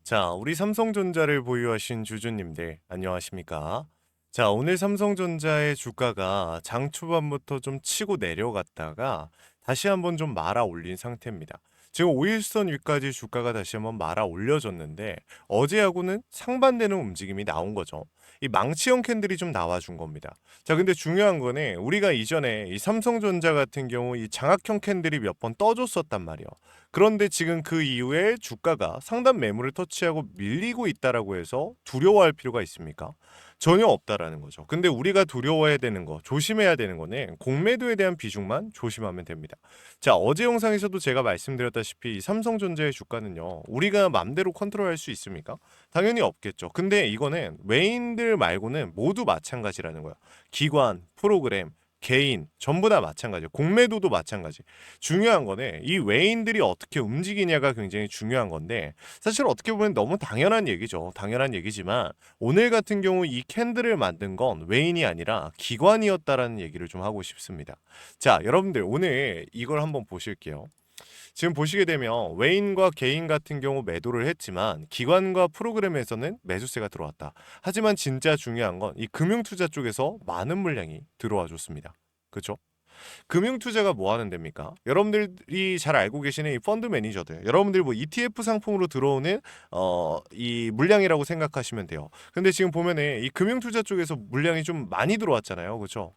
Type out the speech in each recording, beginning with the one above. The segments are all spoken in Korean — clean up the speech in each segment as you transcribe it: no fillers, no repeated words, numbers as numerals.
자, 우리 삼성전자를 보유하신 주주님들, 안녕하십니까? 자, 오늘 삼성전자의 주가가 장 초반부터 좀 치고 내려갔다가 다시 한번 좀 말아 올린 상태입니다. 지금 5일선 위까지 주가가 다시 한번 말아 올려줬는데 어제하고는 상반되는 움직임이 나온 거죠. 이 망치형 캔들이 좀 나와준 겁니다. 자, 근데 중요한 거는 우리가 이전에 이 삼성전자 같은 경우 이 장악형 캔들이 몇 번 떠줬었단 말이에요. 그런데 지금 그 이후에 주가가 상단 매물을 터치하고 밀리고 있다라고 해서 두려워할 필요가 있습니까? 전혀 없다라는 거죠. 근데 우리가 두려워해야 되는 거, 조심해야 되는 거는 공매도에 대한 비중만 조심하면 됩니다. 자, 어제 영상에서도 제가 말씀드렸다시피 이 삼성전자의 주가는요, 우리가 맘대로 컨트롤할 수 있습니까? 당연히 없겠죠. 근데 이거는 외인들 말고는 모두 마찬가지라는 거예요. 기관, 프로그램, 개인 전부 다 마찬가지예요. 공매도도 마찬가지. 중요한 거는 이 외인들이 어떻게 움직이냐가 굉장히 중요한 건데 사실 어떻게 보면 너무 당연한 얘기죠. 당연한 얘기지만 오늘 같은 경우 이 캔들을 만든 건 외인이 아니라 기관이었다라는 얘기를 좀 하고 싶습니다. 자, 여러분들 오늘 이걸 한번 보실게요. 지금 보시게 되면 외인과 개인 같은 경우 매도를 했지만 기관과 프로그램에서는 매수세가 들어왔다. 하지만 진짜 중요한 건 이 금융투자 쪽에서 많은 물량이 들어와 줬습니다. 그렇죠? 금융투자가 뭐 하는 데입니까? 여러분들이 잘 알고 계시는 이 펀드 매니저들, 여러분들 뭐 ETF 상품으로 들어오는 이 물량이라고 생각하시면 돼요. 근데 지금 보면은 이 금융투자 쪽에서 물량이 좀 많이 들어왔잖아요, 그렇죠?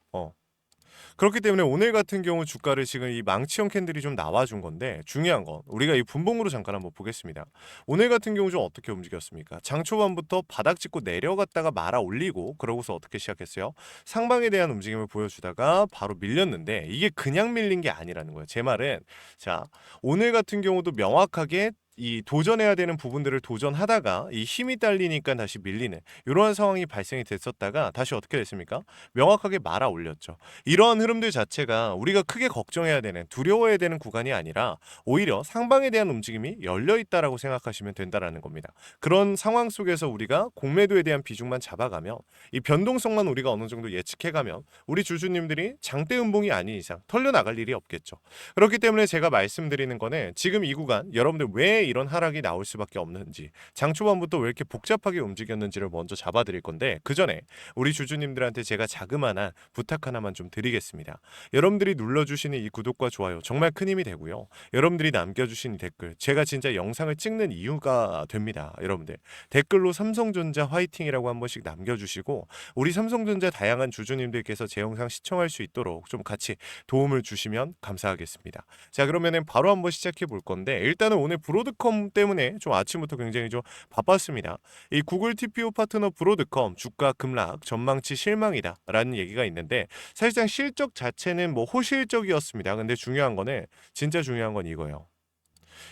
그렇기 때문에 오늘 같은 경우 주가를 지금 이 망치형 캔들이 좀 나와준 건데 중요한 건 우리가 이 분봉으로 잠깐 한번 보겠습니다. 오늘 같은 경우 좀 어떻게 움직였습니까? 장 초반부터 바닥 짚고 내려갔다가 말아 올리고 그러고서 어떻게 시작했어요? 상방에 대한 움직임을 보여주다가 바로 밀렸는데 이게 그냥 밀린 게 아니라는 거예요. 제 말은 자 오늘 같은 경우도 명확하게 이 도전해야 되는 부분들을 도전하다가 이 힘이 딸리니까 다시 밀리는 이러한 상황이 발생이 됐었다가 다시 어떻게 됐습니까? 명확하게 말아 올렸죠. 이러한 흐름들 자체가 우리가 크게 걱정해야 되는 두려워해야 되는 구간이 아니라 오히려 상방에 대한 움직임이 열려 있다라고 생각하시면 된다라는 겁니다. 그런 상황 속에서 우리가 공매도에 대한 비중만 잡아가면 이 변동성만 우리가 어느 정도 예측해가면 우리 주주님들이 장대 음봉이 아닌 이상 털려 나갈 일이 없겠죠. 그렇기 때문에 제가 말씀드리는 거는 지금 이 구간 여러분들 왜 이런 하락이 나올 수밖에 없는지 장 초반부터 왜 이렇게 복잡하게 움직였는지를 먼저 잡아드릴 건데 그 전에 우리 주주님들한테 제가 자그마한 부탁 하나만 좀 드리겠습니다. 여러분들이 눌러주시는 이 구독과 좋아요 정말 큰 힘이 되고요. 여러분들이 남겨주신 댓글 제가 진짜 영상을 찍는 이유가 됩니다. 여러분들 댓글로 삼성전자 화이팅이라고 한 번씩 남겨주시고 우리 삼성전자 다양한 주주님들께서 제 영상 시청할 수 있도록 좀 같이 도움을 주시면 감사하겠습니다. 자, 그러면은 바로 한번 시작해 볼 건데 일단은 오늘 브로드컴 때문에 좀 아침부터 굉장히 좀 바빴습니다. 이 구글 TPO 파트너 브로드컴 주가 급락 전망치 실망이다 라는 얘기가 있는데 사실상 실적 자체는 뭐 호실적이었습니다. 근데 중요한 거는 진짜 중요한 건 이거예요.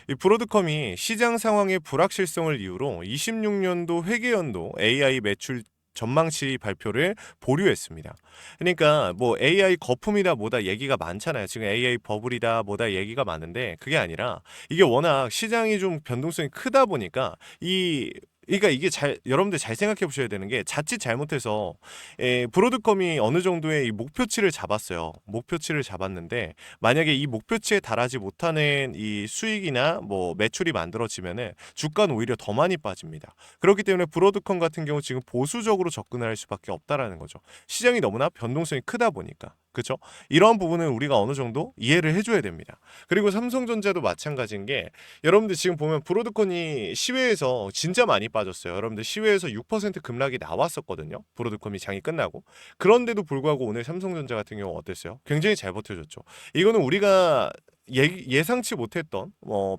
이 브로드컴이 시장 상황의 불확실성을 이유로 26년도 회계연도 AI 매출 전망치 발표를 보류했습니다. 그러니까 뭐 AI 거품이다 뭐다 얘기가 많잖아요. 지금 AI 버블이다 뭐다 얘기가 많은데 그게 아니라 이게 워낙 시장이 좀 변동성이 크다 보니까 이 그러니까 이게 잘 여러분들 잘 생각해 보셔야 되는 게 자칫 잘못해서 브로드컴이 어느 정도의 이 목표치를 잡았어요. 목표치를 잡았는데 만약에 이 목표치에 달하지 못하는 이 수익이나 뭐 매출이 만들어지면은 주가는 오히려 더 많이 빠집니다. 그렇기 때문에 브로드컴 같은 경우 지금 보수적으로 접근할 수밖에 없다라는 거죠. 시장이 너무나 변동성이 크다 보니까. 그렇죠? 이런 부분은 우리가 어느 정도 이해를 해줘야 됩니다. 그리고 삼성전자도 마찬가지인 게 여러분들 지금 보면 브로드컴이 시외에서 진짜 많이 빠졌어요. 여러분들 시외에서 6% 급락이 나왔었거든요. 브로드컴이 장이 끝나고. 그런데도 불구하고 오늘 삼성전자 같은 경우 어땠어요? 굉장히 잘 버텨줬죠. 이거는 우리가 예상치 못했던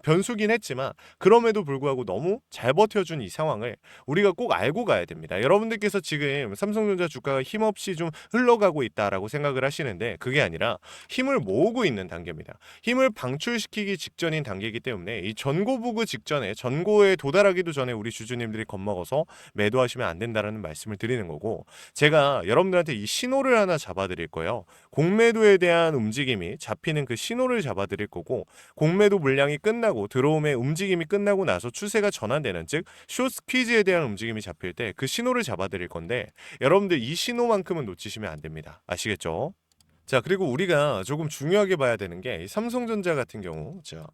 변수긴 했지만 그럼에도 불구하고 너무 잘 버텨준 이 상황을 우리가 꼭 알고 가야 됩니다. 여러분들께서 지금 삼성전자 주가가 힘없이 좀 흘러가고 있다라고 생각을 하시는데 그게 아니라 힘을 모으고 있는 단계입니다. 힘을 방출시키기 직전인 단계이기 때문에 이 전고부그 직전에 전고에 도달하기도 전에 우리 주주님들이 겁먹어서 매도하시면 안 된다라는 말씀을 드리는 거고 제가 여러분들한테 이 신호를 하나 잡아드릴 거예요. 공매도에 대한 움직임이 잡히는 그 신호를 잡아드릴 거고 공매도 물량이 끝나고 들어옴의 움직임이 끝나고 나서 추세가 전환되는 즉 숏스퀴즈에 대한 움직임이 잡힐 때 그 신호를 잡아드릴 건데 여러분들 이 신호만큼은 놓치시면 안 됩니다. 아시겠죠? 자, 그리고 우리가 조금 중요하게 봐야 되는 게 이 삼성전자 같은 경우 자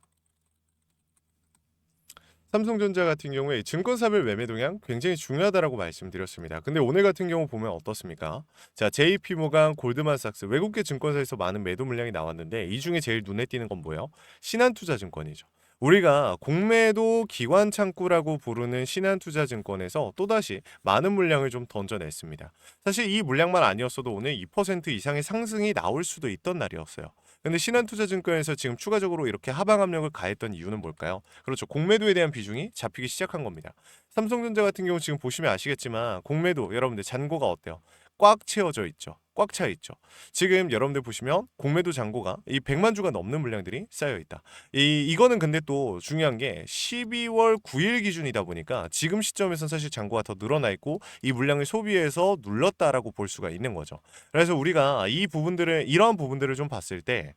삼성전자 같은 경우에 증권사별 매매 동향 굉장히 중요하다라고 말씀드렸습니다. 근데 오늘 같은 경우 보면 어떻습니까? 자, JP모간, 골드만삭스 외국계 증권사에서 많은 매도 물량이 나왔는데 이 중에 제일 눈에 띄는 건 뭐예요? 신한투자증권이죠. 우리가 공매도 기관 창구라고 부르는 신한투자증권에서 또다시 많은 물량을 좀 던져냈습니다. 사실 이 물량만 아니었어도 오늘 2% 이상의 상승이 나올 수도 있던 날이었어요. 근데 신한투자증권에서 지금 추가적으로 이렇게 하방 압력을 가했던 이유는 뭘까요? 그렇죠. 공매도에 대한 비중이 잡히기 시작한 겁니다. 삼성전자 같은 경우 지금 보시면 아시겠지만 공매도 여러분들 잔고가 어때요? 꽉 채워져 있죠. 꽉 차 있죠. 지금 여러분들 보시면 공매도 잔고가 이 100만 주가 넘는 물량들이 쌓여 있다. 이거는 근데 또 중요한 게 12월 9일 기준이다 보니까 지금 시점에서는 사실 잔고가 더 늘어나 있고 이 물량을 소비해서 눌렀다라고 볼 수가 있는 거죠. 그래서 우리가 이러한 부분들을 좀 봤을 때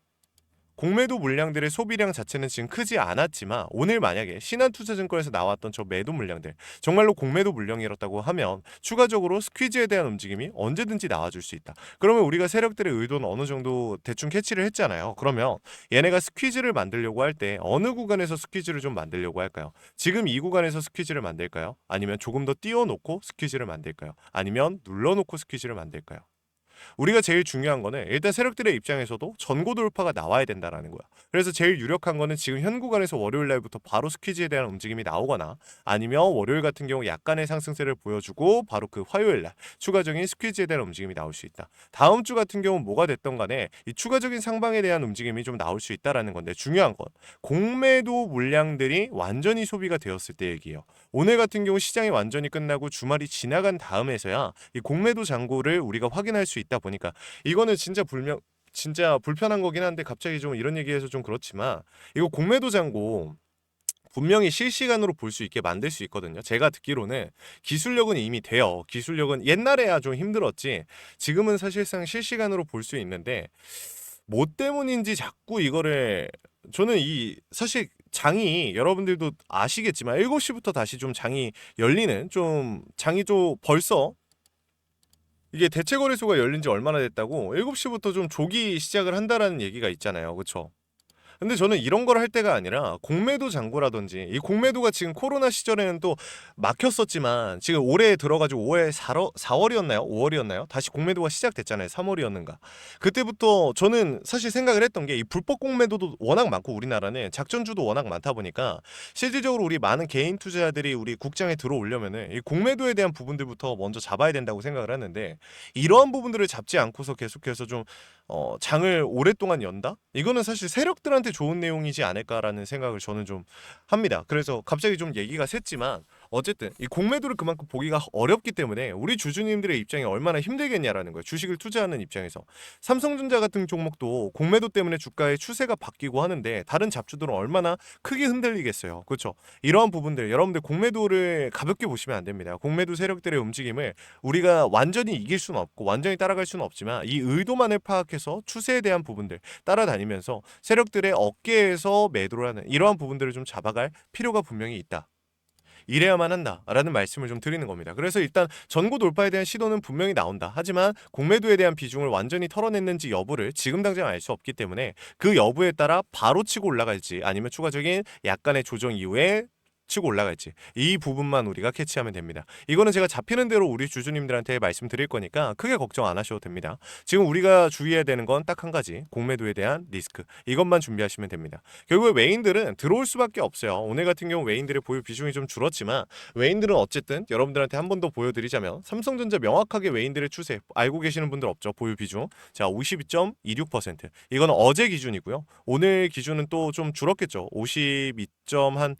공매도 물량들의 소비량 자체는 지금 크지 않았지만 오늘 만약에 신한투자증권에서 나왔던 저 매도 물량들 정말로 공매도 물량이었다고 하면 추가적으로 스퀴즈에 대한 움직임이 언제든지 나와줄 수 있다. 그러면 우리가 세력들의 의도는 어느 정도 대충 캐치를 했잖아요. 그러면 얘네가 스퀴즈를 만들려고 할 때 어느 구간에서 스퀴즈를 좀 만들려고 할까요? 지금 이 구간에서 스퀴즈를 만들까요? 아니면 조금 더 띄워놓고 스퀴즈를 만들까요? 아니면 눌러놓고 스퀴즈를 만들까요? 우리가 제일 중요한 거는 일단 세력들의 입장에서도 전고 돌파가 나와야 된다라는 거야. 그래서 제일 유력한 거는 지금 현 구간에서 월요일 날부터 바로 스퀴즈에 대한 움직임이 나오거나 아니면 월요일 같은 경우 약간의 상승세를 보여주고 바로 그 화요일 날 추가적인 스퀴즈에 대한 움직임이 나올 수 있다. 다음 주 같은 경우 뭐가 됐던 간에 이 추가적인 상방에 대한 움직임이 좀 나올 수 있다라는 건데 중요한 건 공매도 물량들이 완전히 소비가 되었을 때 얘기예요. 오늘 같은 경우 시장이 완전히 끝나고 주말이 지나간 다음에서야 이 공매도 잔고를 우리가 확인할 수 있다 보니까 이거는 진짜 불편한 거긴 한데 갑자기 좀 이런 얘기해서 좀 그렇지만 이거 공매도 잔고 분명히 실시간으로 볼 수 있게 만들 수 있거든요. 제가 듣기로는 기술력은 이미 돼요. 기술력은 옛날에야 좀 힘들었지 지금은 사실상 실시간으로 볼 수 있는데 뭐 때문인지 자꾸 이거를 저는 이 사실 장이 여러분들도 아시겠지만 7시부터 다시 좀 장이 열리는 좀 장이 좀 벌써 이게 대체 거래소가 열린 지 얼마나 됐다고 7시부터 좀 조기 시작을 한다라는 얘기가 있잖아요. 그쵸? 근데 저는 이런 걸 할 때가 아니라 공매도 잔고라든지 이 공매도가 지금 코로나 시절에는 또 막혔었지만 지금 올해 들어가지고 5월 4월이었나요? 5월이었나요? 다시 공매도가 시작됐잖아요. 3월이었는가. 그때부터 저는 사실 생각을 했던 게 이 불법 공매도도 워낙 많고 우리나라는 작전주도 워낙 많다 보니까 실질적으로 우리 많은 개인 투자자들이 우리 국장에 들어오려면은 이 공매도에 대한 부분들부터 먼저 잡아야 된다고 생각을 하는데 이러한 부분들을 잡지 않고서 계속해서 좀 장을 오랫동안 연다? 이거는 사실 세력들한테 좋은 내용이지 않을까라는 생각을 저는 좀 합니다. 그래서 갑자기 좀 얘기가 샜지만 어쨌든 이 공매도를 그만큼 보기가 어렵기 때문에 우리 주주님들의 입장이 얼마나 힘들겠냐라는 거예요. 주식을 투자하는 입장에서. 삼성전자 같은 종목도 공매도 때문에 주가의 추세가 바뀌고 하는데 다른 잡주들은 얼마나 크게 흔들리겠어요. 그렇죠? 이러한 부분들 여러분들 공매도를 가볍게 보시면 안 됩니다. 공매도 세력들의 움직임을 우리가 완전히 이길 수는 없고 완전히 따라갈 수는 없지만 이 의도만을 파악해서 추세에 대한 부분들 따라다니면서 세력들의 어깨에서 매도를 하는 이러한 부분들을 좀 잡아갈 필요가 분명히 있다. 이래야만 한다라는 말씀을 좀 드리는 겁니다. 그래서 일단 전고 돌파에 대한 시도는 분명히 나온다. 하지만 공매도에 대한 비중을 완전히 털어냈는지 여부를 지금 당장 알 수 없기 때문에 그 여부에 따라 바로 치고 올라갈지 아니면 추가적인 약간의 조정 이후에 치고 올라갈지 이 부분만 우리가 캐치하면 됩니다. 이거는 제가 잡히는 대로 우리 주주님들한테 말씀드릴 거니까 크게 걱정 안 하셔도 됩니다. 지금 우리가 주의해야 되는 건 딱 한 가지 공매도에 대한 리스크 이것만 준비하시면 됩니다. 결국에 외인들은 들어올 수밖에 없어요. 오늘 같은 경우 외인들의 보유 비중이 좀 줄었지만 외인들은 어쨌든 여러분들한테 한 번 더 보여드리자면 삼성전자 명확하게 외인들의 추세 알고 계시는 분들 없죠. 보유 비중 자 52.26% 이거는 어제 기준이고요. 오늘 기준은 또 좀 줄었겠죠. 52한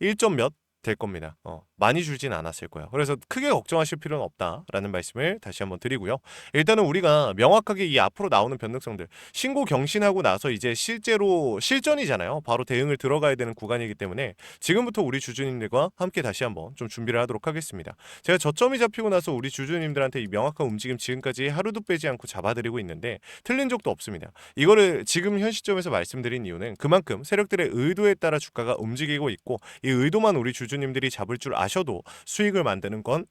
1점 몇 될 겁니다. 많이 줄진 않았을 거예요. 그래서 크게 걱정하실 필요는 없다라는 말씀을 다시 한번 드리고요. 일단은 우리가 명확하게 이 앞으로 나오는 변동성들 신고 경신하고 나서 이제 실제로 실전이잖아요. 바로 대응을 들어가야 되는 구간이기 때문에 지금부터 우리 주주님들과 함께 다시 한번 좀 준비를 하도록 하겠습니다. 제가 저점이 잡히고 나서 우리 주주님들한테 이 명확한 움직임 지금까지 하루도 빼지 않고 잡아드리고 있는데 틀린 적도 없습니다. 이거를 지금 현 시점에서 말씀드린 이유는 그만큼 세력들의 의도에 따라 주가가 움직이고 있고 이 의도만 우리 주주님들이 잡을 줄 아셔도 수익을 만드는 건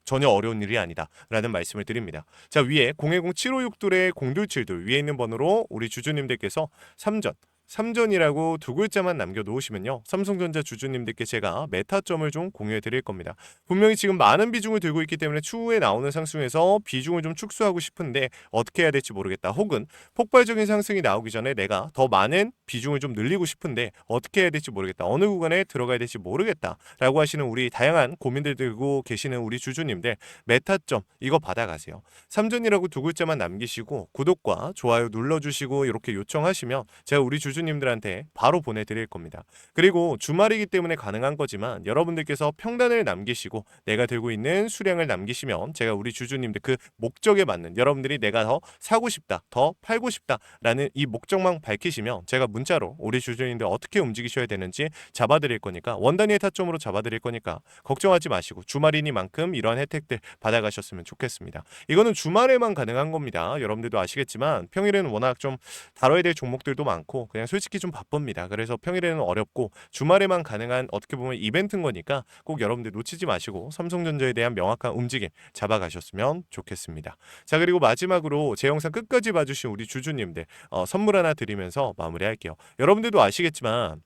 전혀 어려운 일이 아니다라는 말씀을 드립니다. 자 위에 010-7562-0272 위에 있는 번호로 우리 주주님들께서 삼전 삼전이라고 두 글자만 남겨놓으시면요, 삼성전자 주주님들께 제가 메타점을 좀 공유해 드릴 겁니다. 분명히 지금 많은 비중을 들고 있기 때문에 추후에 나오는 상승에서 비중을 좀 축소하고 싶은데 어떻게 해야 될지 모르겠다, 혹은 폭발적인 상승이 나오기 전에 내가 더 많은 비중을 좀 늘리고 싶은데 어떻게 해야 될지 모르겠다, 어느 구간에 들어가야 될지 모르겠다 라고 하시는 우리 다양한 고민들 들고 계시는 우리 주주님들, 메타점 이거 받아가세요. 삼전이라고 두 글자만 남기시고 구독과 좋아요 눌러주시고 이렇게 요청하시면 제가 우리 주주님들한테 바로 보내드릴 겁니다. 그리고 주말이기 때문에 가능한 거지만 여러분들께서 평단을 남기시고 내가 들고 있는 수량을 남기시면 제가 우리 주주님들 그 목적에 맞는, 여러분들이 내가 더 사고 싶다, 더 팔고 싶다 라는 이 목적만 밝히시면 제가 문자로 우리 주주님들 어떻게 움직이셔야 되는지 잡아드릴 거니까, 원단위의 타점으로 잡아드릴 거니까 걱정하지 마시고 주말이니만큼 이러한 혜택들 받아가셨으면 좋겠습니다. 이거는 주말에만 가능한 겁니다. 여러분들도 아시겠지만 평일에는 워낙 좀 다뤄야 될 종목들도 많고 그냥 솔직히 좀 바쁩니다. 그래서 평일에는 어렵고 주말에만 가능한, 어떻게 보면 이벤트인 거니까 꼭 여러분들 놓치지 마시고 삼성전자에 대한 명확한 움직임 잡아가셨으면 좋겠습니다. 자, 그리고 마지막으로 제 영상 끝까지 봐주신 우리 주주님들 선물 하나 드리면서 마무리할게요. 여러분들도 아시겠지만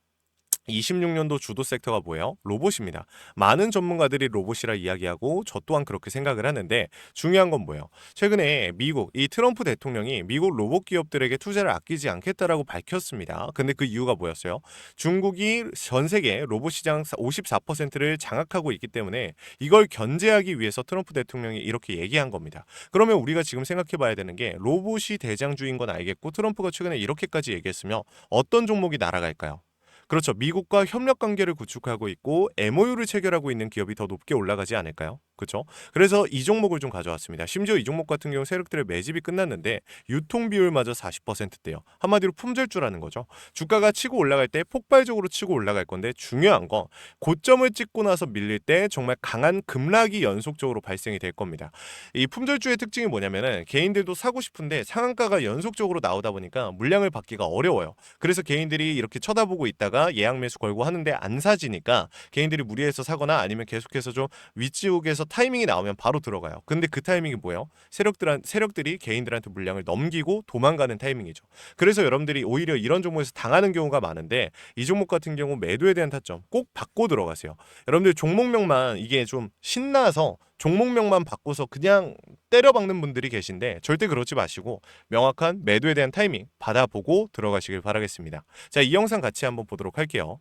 26년도 주도 섹터가 뭐예요? 로봇입니다. 많은 전문가들이 로봇이라 이야기하고 저 또한 그렇게 생각을 하는데, 중요한 건 뭐예요? 최근에 미국 이 트럼프 대통령이 미국 로봇 기업들에게 투자를 아끼지 않겠다라고 밝혔습니다. 근데 그 이유가 뭐였어요? 중국이 전 세계 로봇 시장 54%를 장악하고 있기 때문에 이걸 견제하기 위해서 트럼프 대통령이 이렇게 얘기한 겁니다. 그러면 우리가 지금 생각해 봐야 되는 게, 로봇이 대장주인 건 알겠고 트럼프가 최근에 이렇게까지 얘기했으며 어떤 종목이 날아갈까요? 그렇죠. 미국과 협력 관계를 구축하고 있고 MOU를 체결하고 있는 기업이 더 높게 올라가지 않을까요? 그렇죠. 그래서 이 종목을 좀 가져왔습니다. 심지어 이 종목 같은 경우 세력들의 매집이 끝났는데 유통 비율마저 40%대요. 한마디로 품절주라는 거죠. 주가가 치고 올라갈 때 폭발적으로 치고 올라갈 건데, 중요한 건 고점을 찍고 나서 밀릴 때 정말 강한 급락이 연속적으로 발생이 될 겁니다. 이 품절주의 특징이 뭐냐면은 개인들도 사고 싶은데 상한가가 연속적으로 나오다 보니까 물량을 받기가 어려워요. 그래서 개인들이 이렇게 쳐다보고 있다가 예약 매수 걸고 하는데 안 사지니까 개인들이 무리해서 사거나 아니면 계속해서 좀 윗지옥에서 타이밍이 나오면 바로 들어가요. 근데 그 타이밍이 뭐예요? 세력들이 개인들한테 물량을 넘기고 도망가는 타이밍이죠. 그래서 여러분들이 오히려 이런 종목에서 당하는 경우가 많은데, 이 종목 같은 경우 매도에 대한 타점 꼭 받고 들어가세요. 여러분들 종목명만 이게 좀 신나서 종목명만 바꿔서 그냥 때려박는 분들이 계신데 절대 그렇지 마시고 명확한 매도에 대한 타이밍 받아보고 들어가시길 바라겠습니다. 자, 이 영상 같이 한번 보도록 할게요.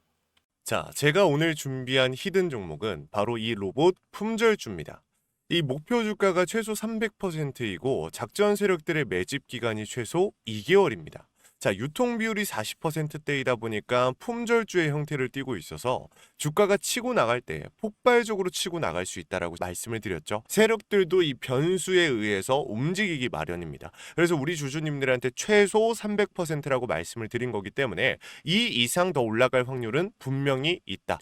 자, 제가 오늘 준비한 히든 종목은 바로 이 로봇 품절주입니다. 이 목표 주가가 최소 300%이고 작전 세력들의 매집 기간이 최소 2개월입니다. 자, 유통 비율이 40%대이다 보니까 품절주의 형태를 띠고 있어서 주가가 치고 나갈 때 폭발적으로 치고 나갈 수 있다라고 말씀을 드렸죠. 세력들도 이 변수에 의해서 움직이기 마련입니다. 그래서 우리 주주님들한테 최소 300%라고 말씀을 드린 거기 때문에 이 이상 더 올라갈 확률은 분명히 있다.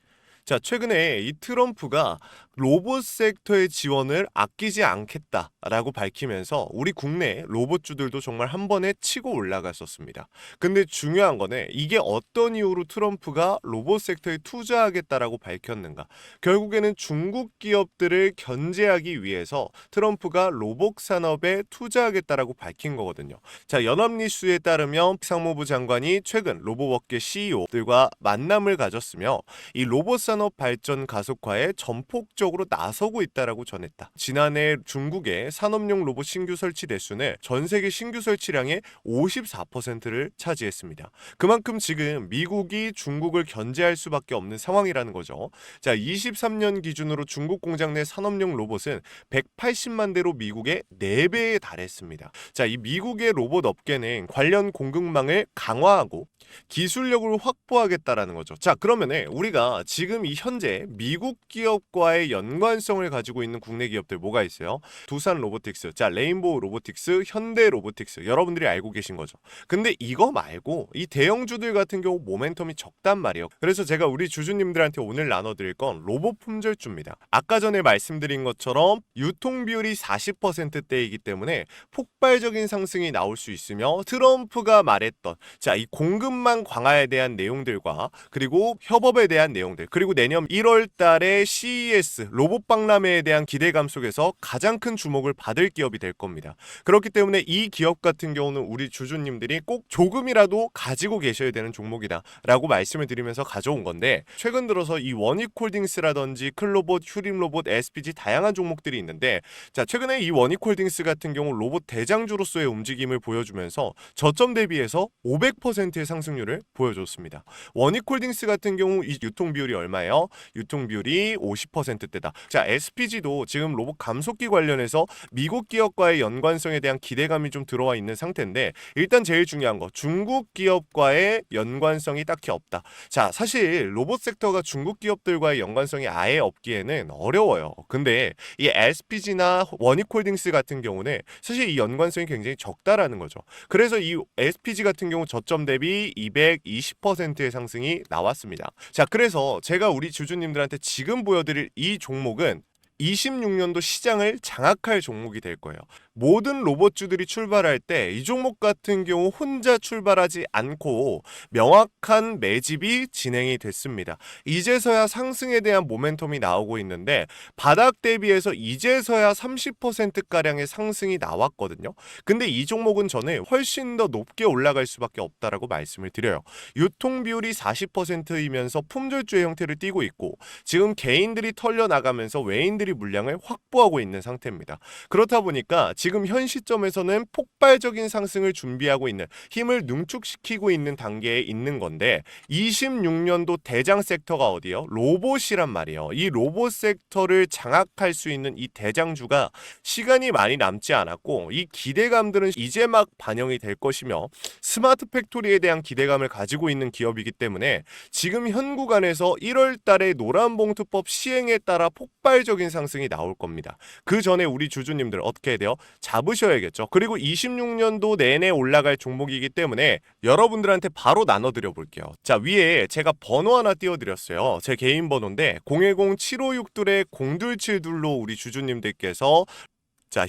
자, 최근에 이 트럼프가 로봇 섹터의 지원을 아끼지 않겠다라고 밝히면서 우리 국내 로봇주들도 정말 한 번에 치고 올라갔었습니다. 근데 중요한 거는 이게 어떤 이유로 트럼프가 로봇 섹터에 투자하겠다라고 밝혔는가? 결국에는 중국 기업들을 견제하기 위해서 트럼프가 로봇 산업에 투자하겠다라고 밝힌 거거든요. 자, 연합뉴스에 따르면 상무부 장관이 최근 로봇업계 CEO들과 만남을 가졌으며 이 로봇 산업 발전 가속화에 전폭적으로 나서고 있다라고 전했다. 지난해 중국의 산업용 로봇 신규 설치 대수는 전 세계 신규 설치량의 54%를 차지했습니다. 그만큼 지금 미국이 중국을 견제할 수밖에 없는 상황이라는 거죠. 자, 23년 기준으로 중국 공장 내 산업용 로봇은 180만 대로 미국의 4배에 달했습니다. 자, 이 미국의 로봇 업계는 관련 공급망을 강화하고 기술력을 확보하겠다라는 거죠. 자, 그러면은 우리가 지금 이 현재 미국 기업과의 연관성을 가지고 있는 국내 기업들 뭐가 있어요? 두산 로보틱스, 자, 레인보우 로보틱스, 현대 로보틱스, 여러분들이 알고 계신 거죠. 근데 이거 말고 이 대형주들 같은 경우 모멘텀이 적단 말이에요. 그래서 제가 우리 주주님들한테 오늘 나눠드릴 건 로봇 품절주입니다. 아까 전에 말씀드린 것처럼 유통 비율이 40%대이기 때문에 폭발적인 상승이 나올 수 있으며, 트럼프가 말했던 자, 이 공급망 강화에 대한 내용들과 그리고 협업에 대한 내용들, 그리고 내년 1월 달에 CES CS, 로봇 박람회에 대한 기대감 속에서 가장 큰 주목을 받을 기업이 될 겁니다. 그렇기 때문에 이 기업 같은 경우는 우리 주주님들이 꼭 조금이라도 가지고 계셔야 되는 종목이다 라고 말씀을 드리면서 가져온 건데, 최근 들어서 이 원익홀딩스라든지 클로봇, 휴림로봇, SPG 다양한 종목들이 있는데, 자, 최근에 이 원익홀딩스 같은 경우 로봇 대장주로서의 움직임을 보여주면서 저점 대비해서 500%의 상승률을 보여줬습니다. 원익홀딩스 같은 경우 이 유통 비율이 얼마예요? 유통 비율이 50%대다. 자, SPG도 지금 로봇 감속기 관련해서 미국 기업과의 연관성에 대한 기대감이 좀 들어와 있는 상태인데, 일단 제일 중요한 거, 중국 기업과의 연관성이 딱히 없다. 자, 사실 로봇 섹터가 중국 기업들과의 연관성이 아예 없기에는 어려워요. 근데 이 SPG나 원익홀딩스 같은 경우는 사실 이 연관성이 굉장히 적다라는 거죠. 그래서 이 SPG 같은 경우 저점 대비 220%의 상승이 나왔습니다. 자, 그래서 제가 우리 주주님들한테 지금 보여드릴 이 종목은 26년도 시장을 장악할 종목이 될 거예요. 모든 로봇주들이 출발할 때 이 종목 같은 경우 혼자 출발하지 않고 명확한 매집이 진행이 됐습니다. 이제서야 상승에 대한 모멘텀이 나오고 있는데, 바닥 대비해서 이제서야 30%가량의 상승이 나왔거든요. 근데 이 종목은 저는 훨씬 더 높게 올라갈 수밖에 없다라고 말씀을 드려요. 유통 비율이 40%이면서 품절주의 형태를 띠고 있고, 지금 개인들이 털려나가면서 외인들이 물량을 확보하고 있는 상태입니다. 그렇다 보니까 지금 현 시점에서는 폭발적인 상승을 준비하고 있는, 힘을 능축시키고 있는 단계에 있는 건데, 26년도 대장 섹터가 어디요? 로봇이란 말이에요. 이 로봇 섹터를 장악할 수 있는 이 대장주가 시간이 많이 남지 않았고, 이 기대감들은 이제 막 반영이 될 것이며, 스마트 팩토리에 대한 기대감을 가지고 있는 기업이기 때문에 지금 현 구간에서 1월 달에 노란봉투법 시행에 따라 폭발적인 상승이 나올 겁니다. 그 전에 우리 주주님들 어떻게 해야 돼요? 잡으셔야겠죠. 그리고 26년도 내내 올라갈 종목이기 때문에 여러분들한테 바로 나눠드려 볼게요. 자, 위에 제가 번호 하나 띄워드렸어요. 제 개인 번호인데 010-7561-0272로 우리 주주님들께서, 자,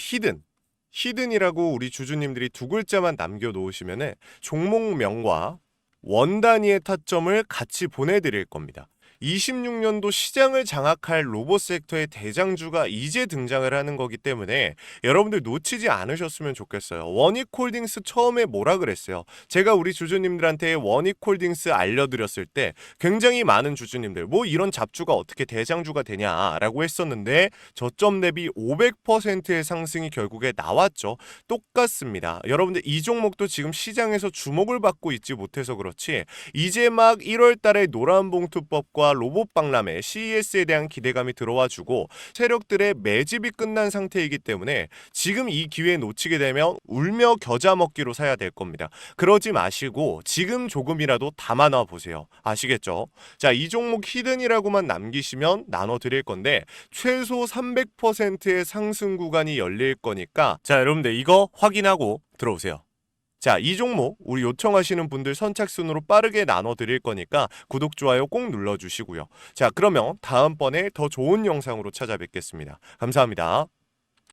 히든이라고 우리 주주님들이 두 글자만 남겨놓으시면은 종목명과 원 단위의 타점을 같이 보내드릴 겁니다. 26년도 시장을 장악할 로봇 섹터의 대장주가 이제 등장을 하는 거기 때문에 여러분들 놓치지 않으셨으면 좋겠어요. 원익홀딩스 처음에 뭐라 그랬어요? 제가 우리 주주님들한테 원익홀딩스 알려드렸을 때 굉장히 많은 주주님들 뭐 이런 잡주가 어떻게 대장주가 되냐라고 했었는데, 저점 대비 500%의 상승이 결국에 나왔죠. 똑같습니다. 여러분들 이 종목도 지금 시장에서 주목을 받고 있지 못해서 그렇지, 이제 막 1월 달에 노란봉투법과 로봇 박람회 CES에 대한 기대감이 들어와주고 세력들의 매집이 끝난 상태이기 때문에 지금 이 기회 놓치게 되면 울며 겨자 먹기로 사야 될 겁니다. 그러지 마시고 지금 조금이라도 담아놔 보세요. 아시겠죠? 자, 이 종목 히든이라고만 남기시면 나눠드릴 건데 최소 300%의 상승 구간이 열릴 거니까, 자, 여러분들 이거 확인하고 들어오세요. 자, 이 종목 우리 요청하시는 분들 선착순으로 빠르게 나눠드릴 거니까 구독, 좋아요 꼭 눌러주시고요. 자, 그러면 다음번에 더 좋은 영상으로 찾아뵙겠습니다. 감사합니다.